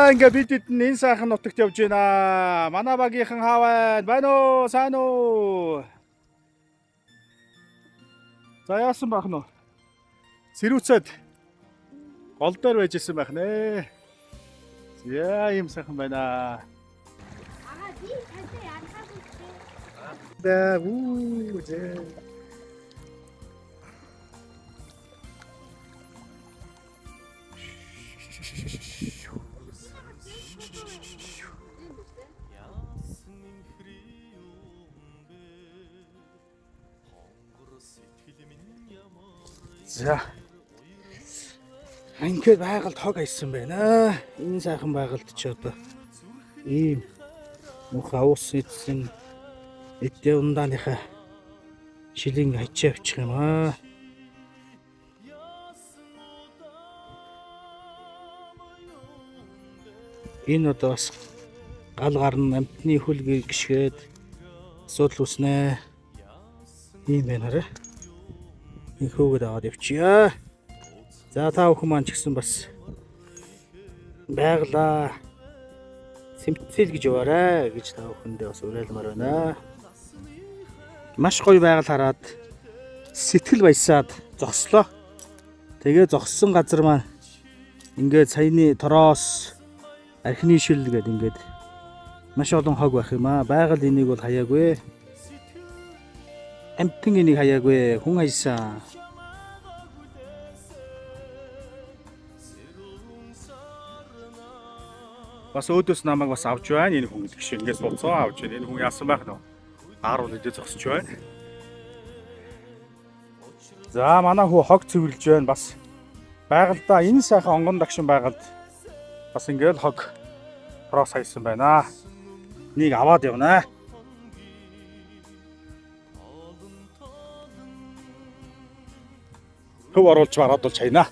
Ингээ бид энэ сайхан нутагт явж байна. Манай багийнхан хааваа байна уу? Сайн уу? За яасан байх нь? Сэрүүцээд гол дээр байж исэн байх нэ. Яа юм сайхан байна. Аа би тантай ярахад үгүй. Да уу зэ. За. Ингээд байгальд хог айсан байна. Энэ сайхан байгальд ч одоо ийм муха ус идсэн эдээ ундааныхаа шилийн хачаа авчих юм аа. Энэ одоо бас гал гарн амтны хөлгийг гიშгээд асуудал үүснэ. Ийм байна хараа. Нэг хөөгд аваад явчихъя. За та бүхэн маань ч гэсэн бас байглаа симптэл гэж яваарай гэж та бүхэндээ бас уриалмаар байна. Маш гоё байгаль хараад сэтгэл баясаад зогслоо. Тэгээ зогссон газар маань ингээд саяны тороос архины шил гэдэг ингээд маш олон хог байх юм аа. Байгаль энийг бол хаяагүй. Амтэн энийг хаяагүй. Хүн хайсан. Бас өөдөөс намайг бас авч байна. Энэ хүн гэж ингээс буцаа авч байна. Энэ хүн яасан байх нь? Ааруул идэ зогсож байна. За манай хүү хог цэвэрлж байна. Бас байгальдаа энэ сайхан онгон дагшин байгальд бас ингээл хог тороос хайсан байна. Энийг аваад явна. Хөв оруулж мараад бол чайна.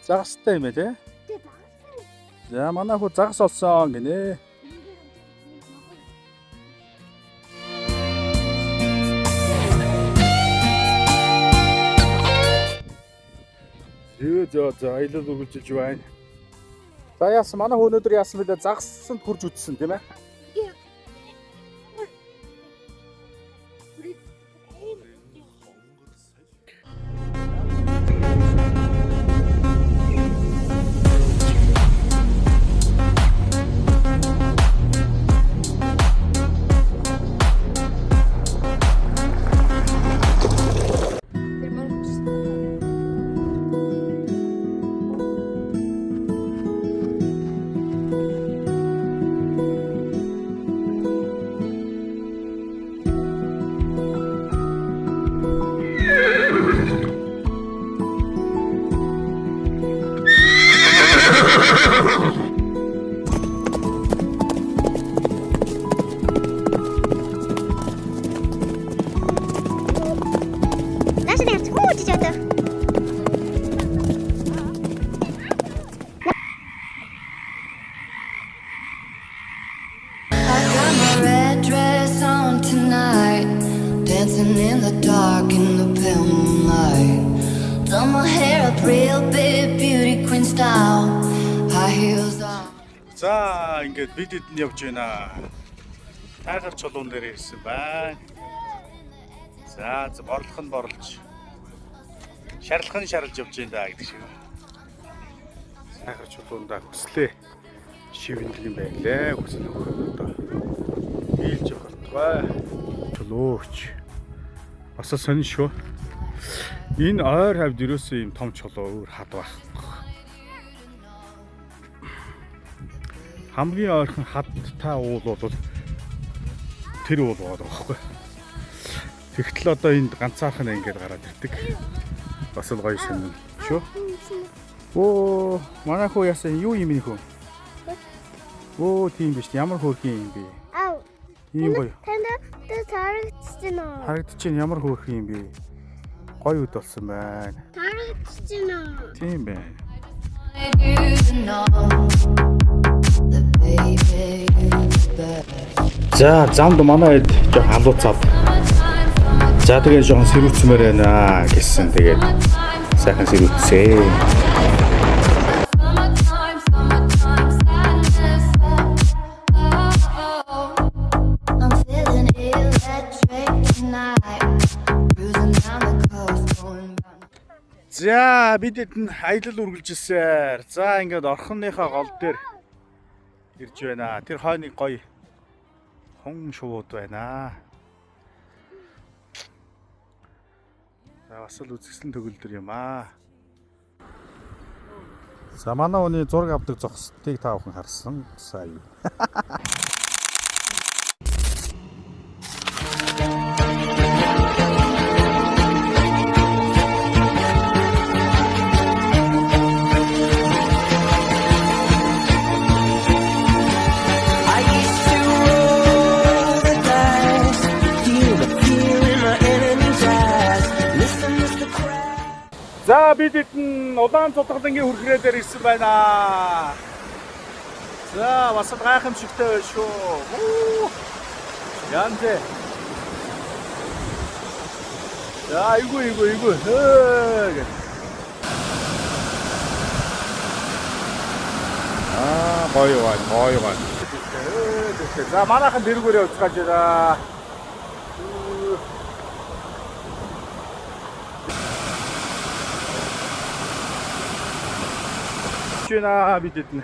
Загастай юм ээ те. За манай хүү загас олсон гинэ. За аялал үргэлжилж байна. За яасан манай хүү өнөөдөр яасан бэлээ загасанд хурж үтсэн тийм ээ. Dancing in the dark in the pale moonlight. Done my hair up real big, beauty queen style. High heels on. За ингээд бид эдэн явж байна. Тайгар чулуун дээр ирсэн байна. За борлох нь борлож. Шарлах нь шарлж явж байна да гэдэг шиг. Сайхар чулуундаа хүслээ шивэндэг юм байлээ. Хүсэл өгөхөд одоо биелж болтгой. Чулууч. Бас сонин шүү. Энэ ойр хавьд ерөөсөө юм том чулуу өөр хад байхгүй. Хамгийн ойрхон хадтай уул бол тэр уул байгаа байхгүй. Тэгтэл одоо энд ганцаархан ингэж гараад ирдэг. Бас л гоё шинэ шүү. Оо, манай хөө яасан юу юм бэ хөө? Оо, тийм биш. Ямар хөөрхөн юм бэ? Аа. Ийм гоё. Танд харагдчихна уу? Харагдчихээн ямар хөөрхөн юм бэ? Гоё үд болсон байна. Харагдчихна уу? Тийм байна. За, замд манай хэд жоо халууцаад. За тэгээ жоохон сэрүүцмээр байна гэсэн. Тэгээд сайхан сэрүүцээ. За бидэд нь аялал үргэлжилсээр. За ингээд орхоныхоо гол дээр ирж байна. Тэр хойны гоё хон шууд байна. За бас л үзэсгэлэн төгөлдөр юм аа. За манай хүний зураг авдаг зогсдгийг та бүхэн харсан. Сайн. За бидэд нь улаан цутгалангийн хүрхрээ дээр ирсэн байна. За бас л гайхамшигтай байна шүү. Янзэ. За айгүй. Гоё байна. За манайхан дэргүүрээ уцгааж байна. Чина бидэд нь.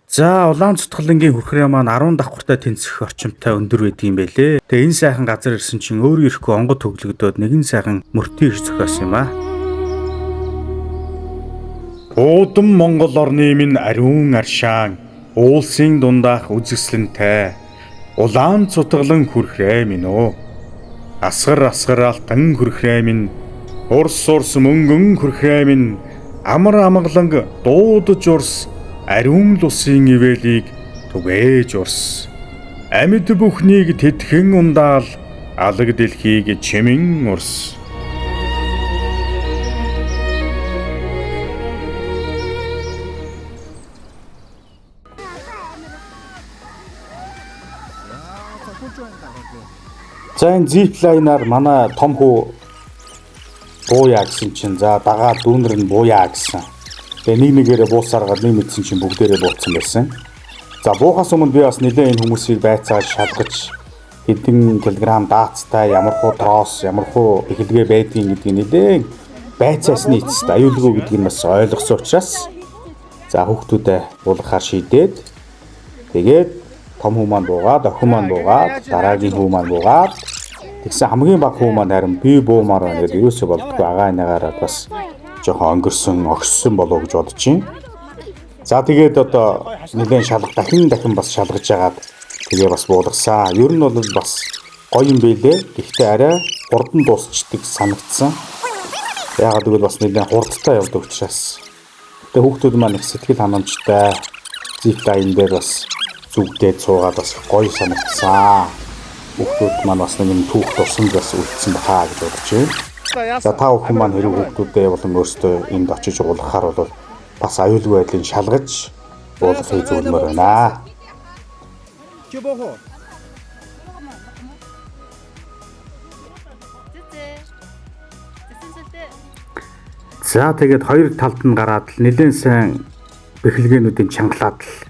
За улаан цутгалангийн хүрхрээ маань 10 давхартай тэнцэх орчимтой өндөр байдаг юм байлээ. Тэгээ энэ сайхан газар ирсэн чинь өөрөө ирэхгүй онгод төглөгдөөд нэгэн сайхан мөртөө ирж зохиосон юм аа. Уудам Монгол орны минь ариун аршаан, уулсын дундаах үзэсгэлэнтэй. Улаан цутгалан хүрхрээ минь оо. Асгар алтан хүрхрээ минь, урс мөнгөн хүрхрээ минь, амар амгаланг дуудаж урс, ариун лусын ивэлийг түгээж урс. Амьд бүхнийг тэтгэн ундаал, алаг дэлхийг чимэн урс. За энэ зиплайнаар манай том хүү бууяа гэсэн чинь за дагаад дүүнэр нь бууяа гэсэн. Тэгээ нэгээрээ буусааргаад нэг мэдсэн чинь бүгдээрээ бууцсан байсан. За буухаас өмнө би бас нэлээд энэ хүмүүсийг байцааж шалгаж хэдэн килограмм даацтай ямар хуу тоос ямар хуу эхлэгээ байдгийг гэдгийг нэлээд байцаасны эцэст аюулгүй гэдгийг бас ойлгосон учраас за хүүхдүүдэд буулгахаар шийдээд тэгээд том хүү маань буугаад, охин маань буугаад, дараагийн хүү маань буугаад тэгсэн хамгийн баг хүү маань харин би буумаар байна гэдэг юусоо болдгоо агаа энагаараа бас жоохон өнгөрсөн, огссон болов гэж бодож байна. За тэгээд одоо нэгэн шалга дахин бас шалгаж агаад тэгээ бас буулгасан. Ер нь бол бас гоё юм байлээ. Гэхдээ арай хурдан дуусчдаг санагдсан. Яагаад гэвэл бас нэгэн хурдтай явдаг учраас. Тэгээ хүүхдүүд маань их сэтгэл ханамжтай зиплайн дээр бас зүгдээд суугаад бас гоё санагдсан. Хүүхдүүд маань бас нэг түүх тусам бас үлдсэн бахаа гэж бодож байна. За та бүхэн маань хэрэг хүүхдүүдээ болон өөрсдөө энд очиж уулгахаар бол бас аюулгүй байдлыг шалгаж уулгахыг зөвлөмөр байна. За тэгээд хоёр талд нь гараад нэлээд сайн бэхлэгээнүүдийн чангалаад л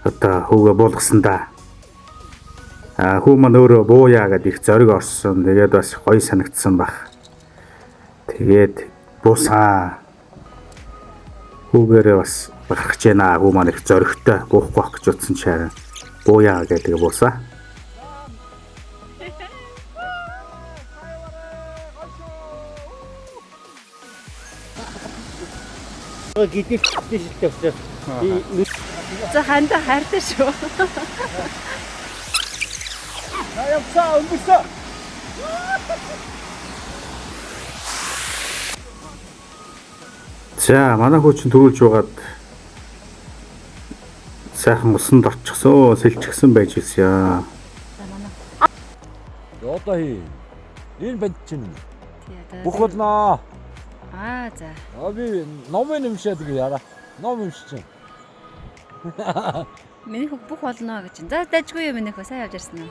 одоо хөвгөө буулгасан да. Хүү маань өөрөө бууяа гэдэг их зориг орсон. Тэгээд бас гоё санагдсан баг. Тэгээд буусаа. Хүүгээрээ бас гарах гэж байна. Хүү маань их зоригтой буухгүй байх гэж утсан чи харин бууяа гэдэг буусаа. Гидих шилтэй өсөв. За ханда хайртай шүү. Явцаа өнгөрсөө. За манай хүүчин төрүүлж байгаад сайхан усанд орчихсон, сэлчихсэн байж ирсэн. Одоо хий. Энэ банд чинь. Бүх болно. За. Би номын юмшаад гээ яра. Ном юмшиж чинь. Миний хөх бүх болно гэж. За дажгүй юм нөхөө сайн явж ирсэн үү?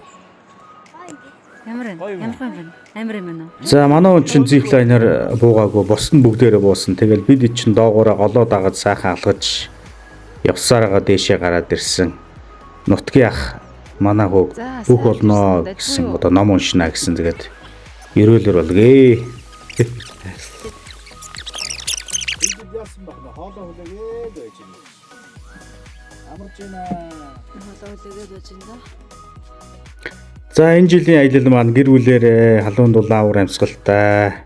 Ямар юм? Ямар юм бэ? Амар юм байна уу? За манай хүн чинь зиплайнер буугаагүй босн бүгдээрээ буусан. Тэгэл бид чинь доогоороо голоо дагаад сайхан алгаж явсараа дээшээ гараад ирсэн. Нутгийн ах манай хүүг бүх болно гэсэн одоо ном уншина гэсэн тэгээд ерөөлөр болгоё. Яасан баг хоолоо хүлээгээд байж байна. Амарч байна. Хоолоо хүлээгээд байж байна. За энэ жилийн аялал маань гэр бүлээрээ халуун дулаан уур амьсгалтай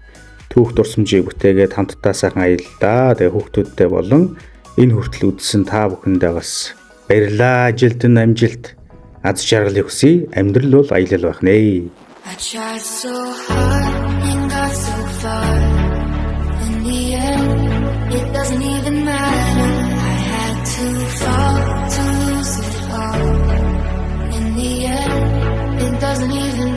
түүх дурсамжийг бүтээгээд хамтдаа сайхан аяллаа. Тэгээ хүүхдүүдтэй болон энэ хүртэл үдсэн та бүхэндээ бас баярлалаа. Ажилд нь амжилт, аз жаргалыг хүсье. Амьдрал бол аялал байх нэ. I tried so hard and got so far. In the end, it doesn't even matter. I had to fall to lose it all. In the end, it doesn't even